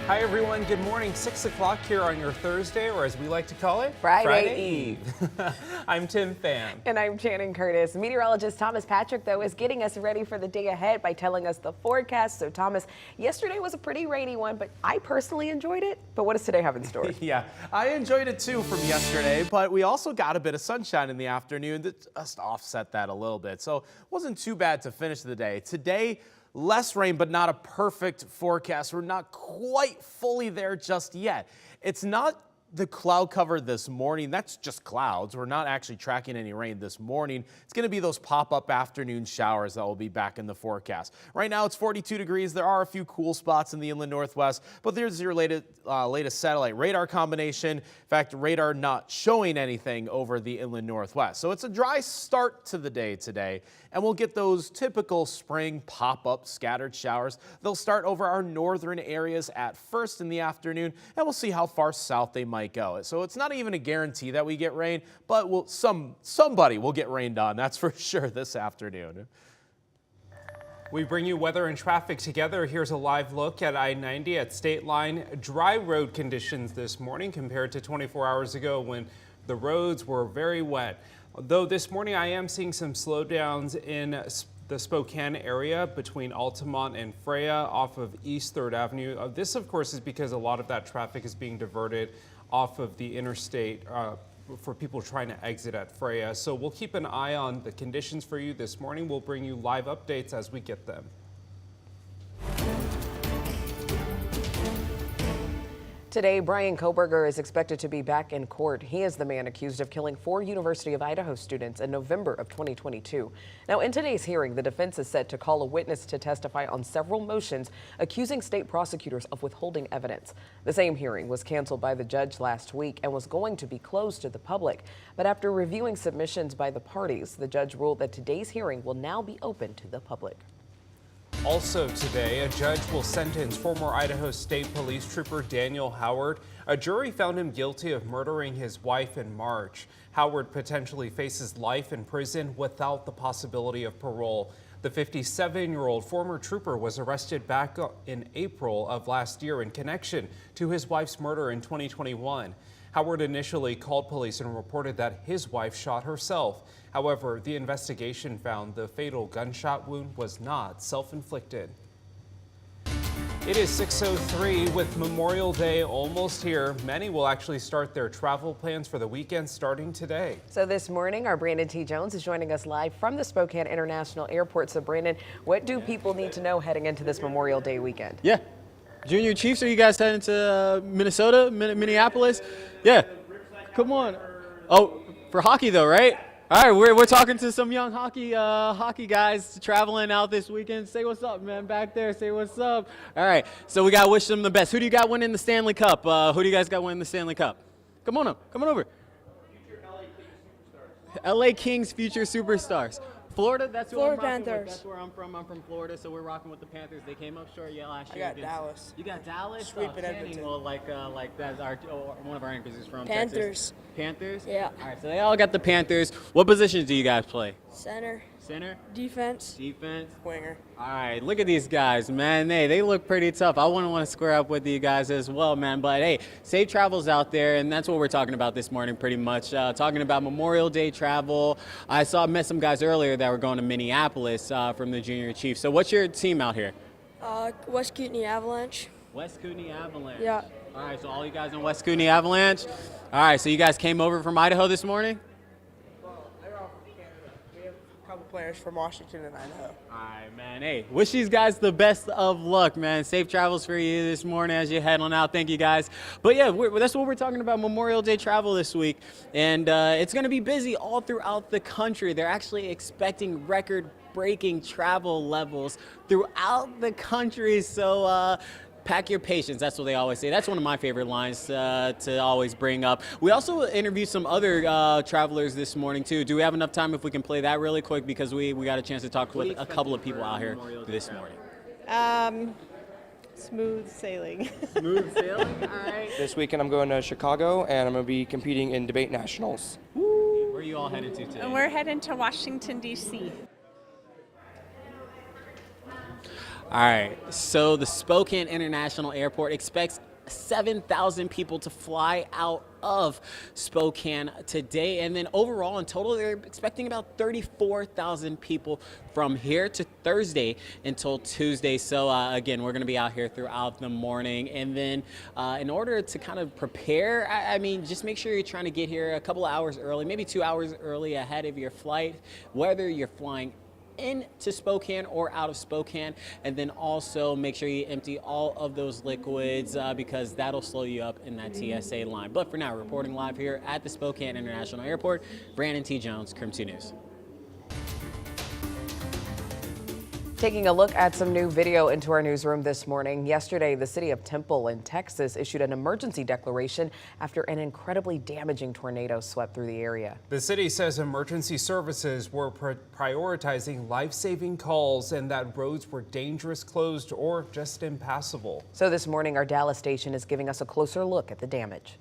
Hi everyone, good morning. 6 o'clock here on your Thursday, or as we like to call it, Friday Eve. I'm Tim Pham. And I'm Channing Curtis. Meteorologist Thomas Patrick, though, is getting us ready for the day ahead by telling us the forecast. So Thomas, yesterday was a pretty rainy one, but I personally enjoyed it. But what does today have in store? Yeah, I enjoyed it too from yesterday, but we also got a bit of sunshine in the afternoon that just offset that a little bit. So it wasn't too bad to finish the day. Today, less rain, but not a perfect forecast. We're not quite fully there just yet. It's not the cloud cover this morning. That's just clouds. We're not actually tracking any rain this morning. It's going to be those pop-up afternoon showers that will be back in the forecast. Right now it's 42 degrees. There are a few cool spots in the inland northwest, but there's your latest satellite radar combination. In fact, radar not showing anything over the inland northwest. So it's a dry start to the day today, and we'll get those typical spring pop-up scattered showers. They'll start over our northern areas at first in the afternoon, and we'll see how far south they might go. So it's not even a guarantee that we get rain, but somebody will get rained on, that's for sure, this afternoon. We bring you weather and traffic together. Here's a live look at I-90 at State Line. Dry road conditions this morning compared to 24 hours ago when the roads were very wet. Though this morning I am seeing some slowdowns in the Spokane area between Altamont and Freya off of East 3rd Avenue. This, of course, is because a lot of that traffic is being diverted off of the interstate for people trying to exit at Freya. So we'll keep an eye on the conditions for you this morning. We'll bring you live updates as we get them. Today, Brian Kohberger is expected to be back in court. He is the man accused of killing 4 University of Idaho students in November of 2022. Now, in today's hearing, the defense is set to call a witness to testify on several motions accusing state prosecutors of withholding evidence. The same hearing was canceled by the judge last week and was going to be closed to the public. But after reviewing submissions by the parties, the judge ruled that today's hearing will now be open to the public. Also today, a judge will sentence former Idaho State Police Trooper Daniel Howard. A jury found him guilty of murdering his wife in March. Howard potentially faces life in prison without the possibility of parole. The 57-year-old former trooper was arrested back in April of last year in connection to his wife's murder in 2021. Howard initially called police and reported that his wife shot herself. However, the investigation found the fatal gunshot wound was not self-inflicted. It is 6:03 with Memorial Day almost here. Many will actually start their travel plans for the weekend starting today. So this morning, our Brandon T. Jones is joining us live from the Spokane International Airport. So Brandon, what do people need to know heading into this Memorial Day weekend? Yeah. Junior Chiefs, are you guys heading to Minnesota, Minneapolis? Yeah. Come on. Oh, for hockey though, right? All right, we're talking to some young hockey guys traveling out this weekend. Say what's up, man, back there. Say what's up. All right, so we got to wish them the best. Who do you got winning the Stanley Cup? Who do you guys got winning the Stanley Cup? Come on up. Come on over. Future LA Kings superstars. LA Kings future superstars. Florida, that's who Florida I'm rocking Panthers. with. That's where I'm from. I'm from Florida, so we're rocking with the Panthers. They came up short last year. I got Dallas. You got Dallas? Sweeping Edmonton. Well, like that's one of our anchors is from Panthers. Texas. Panthers? Yeah. All right, so they all got the Panthers. What positions do you guys play? Center. Center? Defense. Defense? Winger. All right, look at these guys, man. Hey, they look pretty tough. I wouldn't want to square up with you guys as well, man. But hey, safe travels out there, and that's what we're talking about this morning, pretty much. Talking about Memorial Day travel. I met some guys earlier that were going to Minneapolis from the Junior Chiefs. So what's your team out here? West Kootenai Avalanche. West Kootenai Avalanche. Yeah. All right, so all you guys on West Kootenai Avalanche. All right, so you guys came over from Idaho this morning? Well, they're all from Canada. We have a couple players from Washington and Idaho. All right, man. Hey, wish these guys the best of luck, man. Safe travels for you this morning as you head on out. Thank you, guys. But yeah, that's what we're talking about, Memorial Day travel this week. And it's going to be busy all throughout the country. They're actually expecting record-breaking travel levels throughout the country. So pack your patience. That's what they always say. That's one of my favorite lines to always bring up. We also interviewed some other travelers this morning too. Do we have enough time if we can play that really quick, because we got a chance to talk with a couple of people out here this morning. Smooth sailing. Smooth sailing. All right. This weekend I'm going to Chicago, and I'm going to be competing in debate nationals. Where are you all headed to today? And we're heading to Washington, D.C. All right, so the Spokane International Airport expects 7,000 people to fly out of Spokane today. And then overall, in total, they're expecting about 34,000 people from here to Thursday until Tuesday. So again, we're going to be out here throughout the morning. And then in order to kind of prepare, I mean, just make sure you're trying to get here a couple of hours early, maybe 2 hours early ahead of your flight, whether you're flying into Spokane or out of Spokane. And then also make sure you empty all of those liquids because that'll slow you up in that TSA line. But for now, reporting live here at the Spokane International Airport, Brandon T. Jones, KREM 2 News. Taking a look at some new video into our newsroom this morning. Yesterday, the city of Temple in Texas issued an emergency declaration after an incredibly damaging tornado swept through the area. The city says emergency services were prioritizing life-saving calls and that roads were dangerous, closed, or just impassable. So this morning, our Dallas station is giving us a closer look at the damage.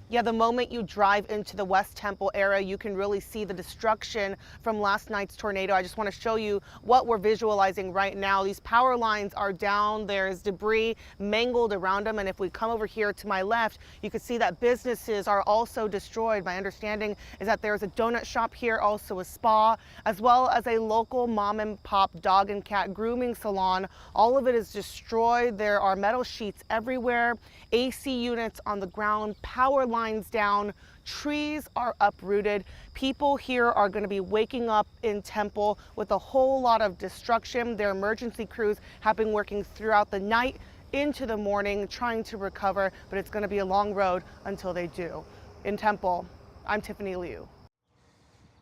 Yeah, the moment you drive into the West Temple area, you can really see the destruction from last night's tornado. I just want to show you what we're visualizing right now. These power lines are down. There's debris mangled around them. And if we come over here to my left, you can see that businesses are also destroyed. My understanding is that there's a donut shop here, also a spa, as well as a local mom and pop dog and cat grooming salon. All of it is destroyed. There are metal sheets everywhere, AC units on the ground, power lines down, trees are uprooted. People here are going to be waking up in Temple with a whole lot of destruction. Their emergency crews have been working throughout the night into the morning trying to recover, but it's going to be a long road until they do. In Temple, I'm Tiffany Liu.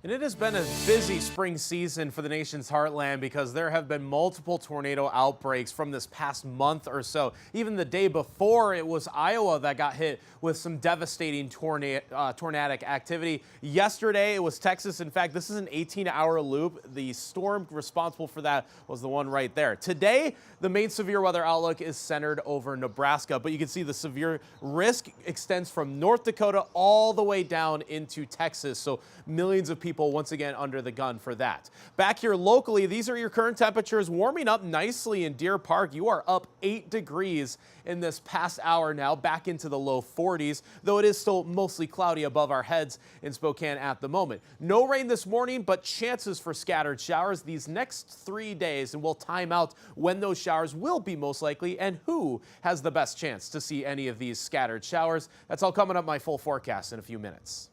And it has been a busy spring season for the nation's heartland because there have been multiple tornado outbreaks from this past month or so. Even the day before, it was Iowa that got hit with some devastating tornadic activity. Yesterday, it was Texas. In fact, this is an 18-hour loop. The storm responsible for that was the one right there. Today, the main severe weather outlook is centered over Nebraska, but you can see the severe risk extends from North Dakota all the way down into Texas. So millions of people once again under the gun for that. Back here locally, these are your current temperatures warming up nicely in Deer Park. You are up 8 degrees in this past hour now, back into the low 40s, though it is still mostly cloudy above our heads in Spokane at the moment. No rain this morning, but chances for scattered showers these next 3 days, and we'll time out when those showers will be most likely and who has the best chance to see any of these scattered showers. That's all coming up my full forecast in a few minutes.